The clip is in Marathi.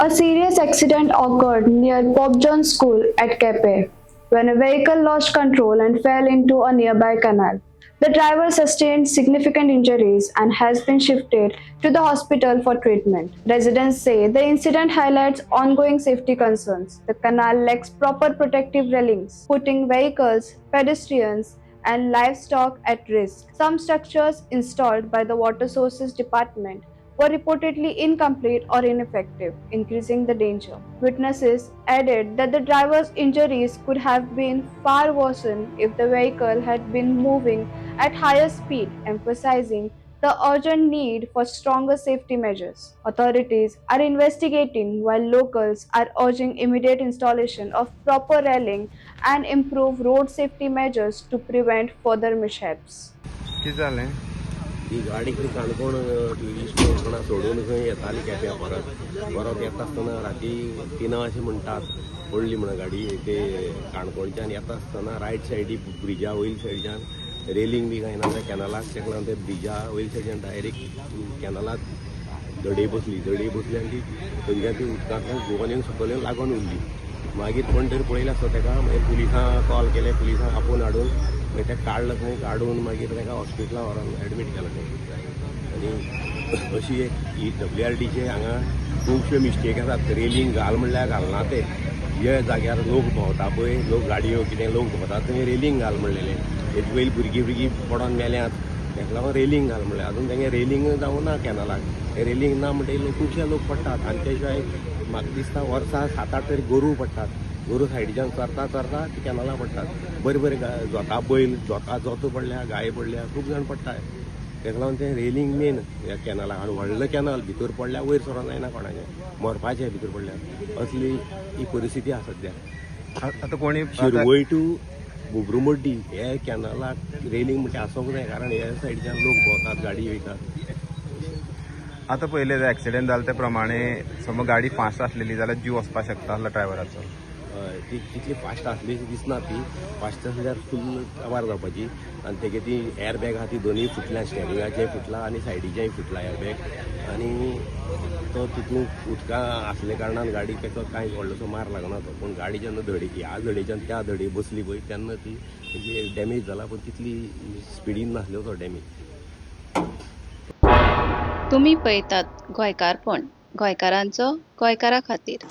A serious accident occurred near Pope John School at Kepe when a vehicle lost control and fell into a nearby canal. The driver sustained significant injuries and has been shifted to the hospital for treatment. Residents say the incident highlights ongoing safety concerns. The canal lacks proper protective railings, putting vehicles, pedestrians, and livestock at risk. Some structures installed by the Water Sources Department were reportedly incomplete or ineffective, increasing the danger. Witnesses added that the driver's injuries could have been far worsened if the vehicle had been moving at higher speed, emphasizing the urgent need for stronger safety measures. Authorities are investigating while locals are urging immediate installation of proper railing and improve road safety measures to prevent further mishaps. किती झाले? ही गाडी खंय काणकोण ट्युरिस्ट कोणा सोडून खंय येताली केप्यां परत येता आसतना राती 3 अशें म्हणटात पडली म्हणून गाडी ते काणकोणच्यान येता आसतना रायट सायडीक ब्रिजा वयल्या सायडीच्यान रेलिंग बी कांय ना त्या कॅनलाक तेका लागून ते ब्रिजा वयल्या सायडीच्यान डायरेक्ट कॅनलाक दडी बसली आनी ती थंयच्यान ती उदकांतल्यान गोवान सकयल लागून उरली. मागीर कोण तरी पळयलें आसता तेका मागीर पुलिसांक कॉल केलें, पुलिसांक आपोवन हाडून मागीर तेका काडलं थंय काडून मागीर तेका हॉस्पिटलांत व्हरोन एडमीट केलें थंय. आनी अशी एक ही WRTचे हांगा खुबश्यो मिस्टेक आसात. रेलिंग घाल म्हणल्यार घालना ते जे जाग्यार लोक भोंवता पळय, लोक गाडयो कितें लोक भोंवतात थंय रेलिंग घाल म्हणलेलें. हेजे पयलीं भुरगीं पडोन मेल्यात तेका लागून रेलिंग घाल म्हणलें. आजून तेंगे रेलिंग जावना कॅनलाक. हे रेलिंग ना म्हणटकीर खुबशे लोक पडटात आनी त्या शिवाय म्हाका दिसता वर्सा 7-8 तरी गोरू पडटात. गोरू सायडीच्यान चरता ती कॅनलां पडटात. बरे जोता बैल जोत पडल्या, गाय पडल्या, खूब जाण पडटात. तेका लागून तें रेलिंग मेन ह्या कॅनलाक. आनी व्हडलें कॅनल भितर पडल्यार वयर सरोन जायना कोणाचें, मरपाचें भितर पडल्यार. असली ही परिस्थिती आसा सद्या. आता कोणी शिरवय टू बुब्रुमड्डी हे कॅनलाक रेलिंग म्हणजे आसूंक जाय, कारण ह्या सायडीच्यान लोक भोंवतात, गाडी वयतात. आता पहिले जे ॲक्सिडेंट जाले त्या प्रमाणे समज गाडी फास्ट आसलेली जाल्यार जीव वचपाक शकता आसलो ड्रायव्हराचो. ती तितली फास्ट आसली दिसना. ती फास्ट आसल्यार फुल काबार जावपाची. आनी तेगे ती एअरबॅग आहा ती दोनूय फुटल्या, स्टेरिंगाचेय फुटला आनी सायडीचेय फुटला एअरबॅग. आनी तो तितूंत उदका आसले कारणान गाडी तेका कांय व्हडलोसो मार लागना तो. पूण गाडी जेन्ना ह्या धडीच्यान त्या धडी बसली पळय तेन्ना ती तेजी डॅमेज जाला, पूण तितली स्पिडीन नासलो तो डॅमेज. तुम्ही पळयतात गोंयकारपण, गोंयकारांचो गोंयकारा खातीर.